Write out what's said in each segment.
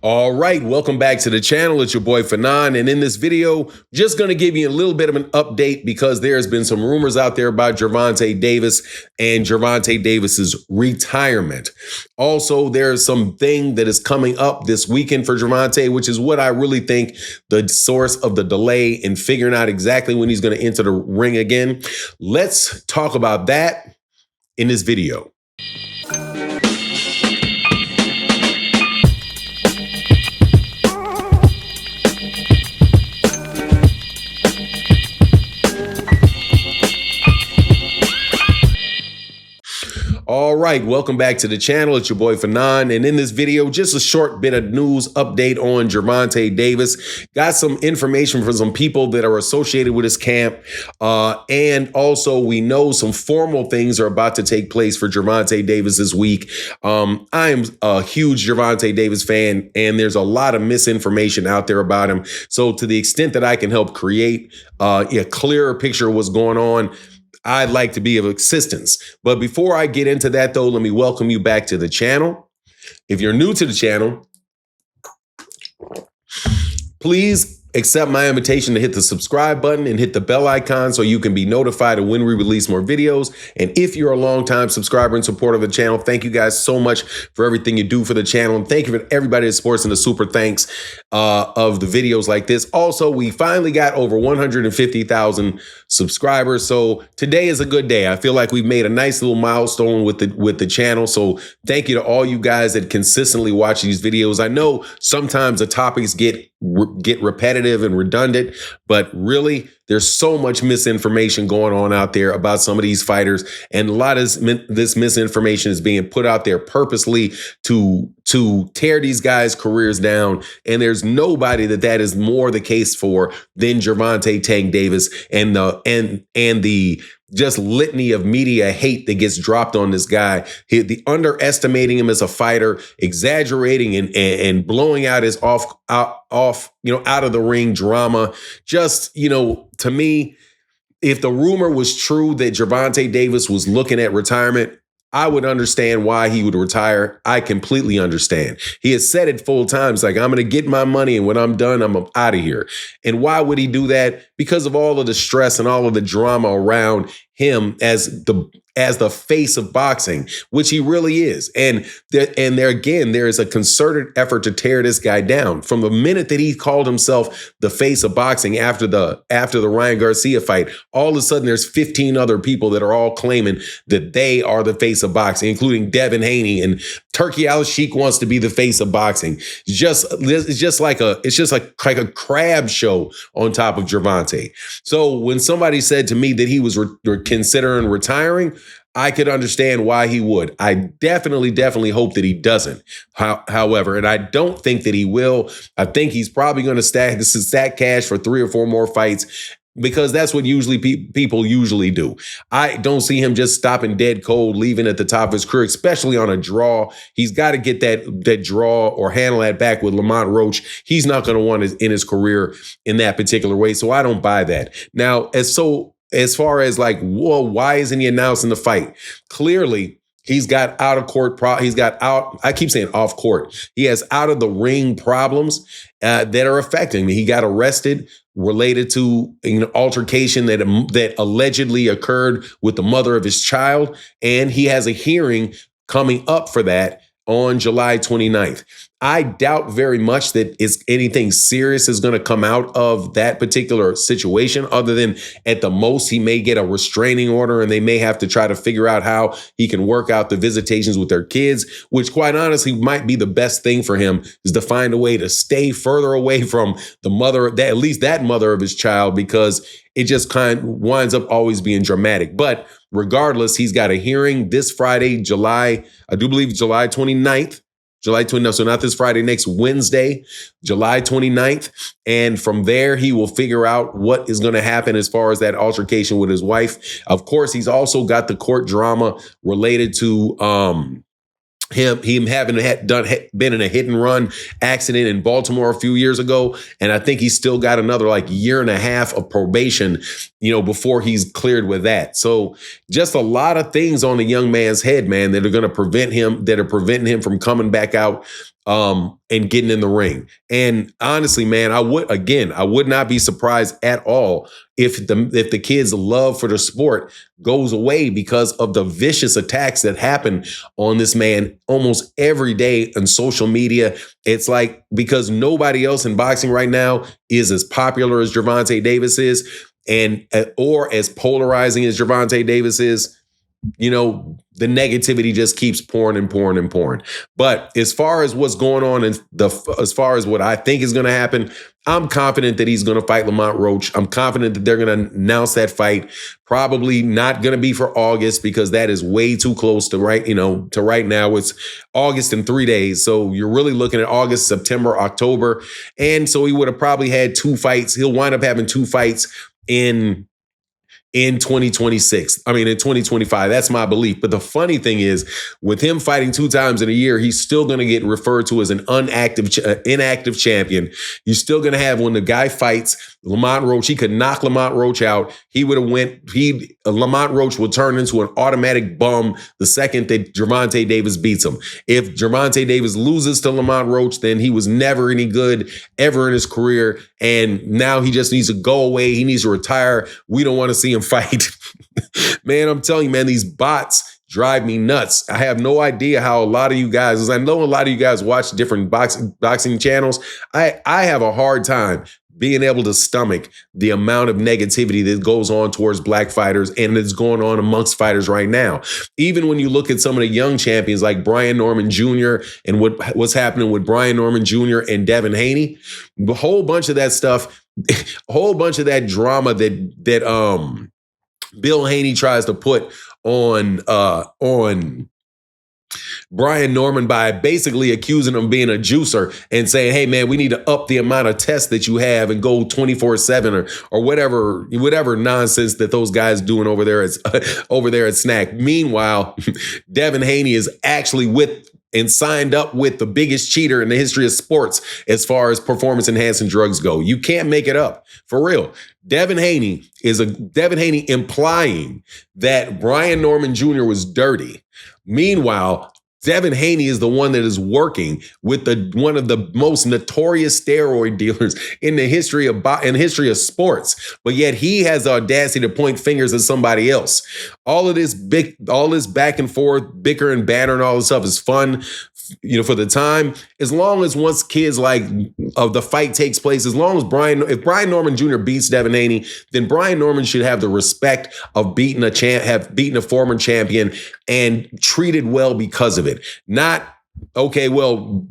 All right, welcome back to the channel. It's your boy Fanon, and in this video, just going to give you a little bit of an update because there's been some rumors out there about Gervonta Davis and Gervonta Davis's retirement. Also, there's something that is coming up this weekend for Gervonta, which is what I really think the source of the delay in figuring out exactly when he's going to enter the ring again. Let's talk about that in this video. All right, welcome back to the channel. It's your boy Fanon, and in this video, just a short bit of news update on Gervonta Davis. Got some information from some people that are associated with his camp, and also we know some formal things are about to take place for Gervonta Davis this week. I am a huge Gervonta Davis fan, and there's a lot of misinformation out there about him. So to the extent that I can help create a clearer picture of what's going on, I'd like to be of assistance. But before I get into that, though, let me welcome you back to the channel. If you're new to the channel, please accept my invitation to hit the subscribe button and hit the bell icon so you can be notified of when we release more videos. And if you're a longtime subscriber and supporter of the channel, thank you guys so much for everything you do for the channel. And thank you for everybody that supports and the super thanks of the videos like this. Also, we finally got over 150,000 subscribers. So today is a good day. I feel like we've made a nice little milestone with the channel. So thank you to all you guys that consistently watch these videos. I know sometimes the topics get repetitive and redundant, but really there's so much misinformation going on out there about some of these fighters, and a lot of this misinformation is being put out there purposely to tear these guys' careers down. And there's nobody that is more the case for than Gervonta Tank Davis and the just litany of media hate that gets dropped on this guy. The underestimating him as a fighter, exaggerating and blowing out his out of the ring drama. Just, to me, if the rumor was true that Gervonta Davis was looking at retirement, I would understand why he would retire. I completely understand. He has said it full times, like, I'm going to get my money, and when I'm done, I'm out of here. And why would he do that? Because of all of the stress and all of the drama around him as the face of boxing, which he really is. And there again, there is a concerted effort to tear this guy down. From the minute that he called himself the face of boxing after the Ryan Garcia fight, all of a sudden there's 15 other people that are all claiming that they are the face of boxing, including Devin Haney, and Turkey Al-Sheikh wants to be the face of boxing. It's just like a crab show on top of Gervonta. So when somebody said to me that he was considering retiring, I could understand why he would. I definitely hope that he doesn't. However, and I don't think that he will. I think he's probably going to stack cash for 3 or 4 more fights, because that's what people usually do. I don't see him just stopping dead cold, leaving at the top of his career, especially on a draw. He's got to get that draw or handle that back with Lamont Roach. He's not going to want to end his career in that particular way. So I don't buy that. Now, as far as like, whoa, why isn't he announcing the fight? Clearly, he's got out of court. I keep saying off court. He has out of the ring problems that are affecting him. He got arrested related to an altercation that allegedly occurred with the mother of his child. And he has a hearing coming up for that on July 29th. I doubt very much that anything serious is going to come out of that particular situation, other than at the most he may get a restraining order and they may have to try to figure out how he can work out the visitations with their kids, which quite honestly might be the best thing for him, is to find a way to stay further away from the mother, at least that mother of his child, because it just kind of winds up always being dramatic. But regardless, he's got a hearing this Friday, July 29th. July 29th, so not this Friday, next Wednesday, July 29th. And from there, he will figure out what is going to happen as far as that altercation with his wife. Of course, he's also got the court drama related to him having been in a hit and run accident in Baltimore a few years ago. And I think he's still got another like year and a half of probation, before he's cleared with that. So just a lot of things on the young man's head, man, that are preventing him from coming back out and getting in the ring. And honestly, man, I would not be surprised at all if the kids' love for the sport goes away because of the vicious attacks that happen on this man almost every day on social media. It's like, because nobody else in boxing right now is as popular as Gervonta Davis is, and or as polarizing as Gervonta Davis is. You know, the negativity just keeps pouring and pouring and pouring. But as far as what's going on and as far as what I think is going to happen, I'm confident that he's going to fight Lamont Roach. I'm confident that they're going to announce that fight. Probably not going to be for August because that is way too close to right now. It's August in 3 days. So you're really looking at August, September, October. And so he would have probably had 2 fights. He'll wind up having 2 fights in 2026. I mean, in 2025, that's my belief. But the funny thing is, with him fighting 2 times in a year, he's still going to get referred to as an inactive champion. You're still going to have, when the guy fights Lamont Roach, he could knock Lamont Roach out. Lamont Roach will turn into an automatic bum the second that Gervonta Davis beats him. If Gervonta Davis loses to Lamont Roach, then he was never any good ever in his career. And now he just needs to go away. He needs to retire. We don't want to see him fight. Man, I'm telling you, man, these bots drive me nuts. I have no idea how a lot of you guys, as I know a lot of you guys watch different boxing channels, I have a hard time being able to stomach the amount of negativity that goes on towards black fighters and that's going on amongst fighters right now. Even when you look at some of the young champions like Brian Norman Jr. and what's happening with Brian Norman Jr. and Devin Haney, a whole bunch of that stuff, a whole bunch of that drama that Bill Haney tries to put on Brian Norman by basically accusing him of being a juicer and saying, hey, man, we need to up the amount of tests that you have and go 24/7 or whatever nonsense that those guys doing over there at Snack. Meanwhile, Devin Haney is actually with and signed up with the biggest cheater in the history of sports as far as performance-enhancing drugs go. You can't make it up. For real. Devin Haney implying that Brian Norman Jr. was dirty. Meanwhile, Devin Haney is the one that is working with one of the most notorious steroid dealers in the history of sports. But yet he has the audacity to point fingers at somebody else. All this back and forth, bicker and banter and all this stuff is fun, for the time. As long as once kids the fight takes place, as long as if Brian Norman Jr. beats Devin Haney, then Brian Norman should have the respect of beating a former champion and treated well because of it. Not, okay, well,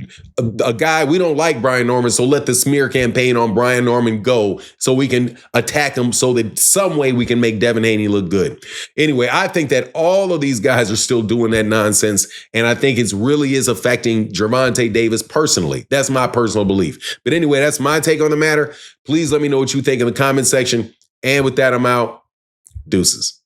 a guy, we don't like Brian Norman, so let the smear campaign on Brian Norman go so we can attack him so that some way we can make Devin Haney look good. Anyway, I think that all of these guys are still doing that nonsense, and I think it really is affecting Gervonta Davis personally. That's my personal belief. But anyway, that's my take on the matter. Please let me know what you think in the comment section. And with that, I'm out. Deuces.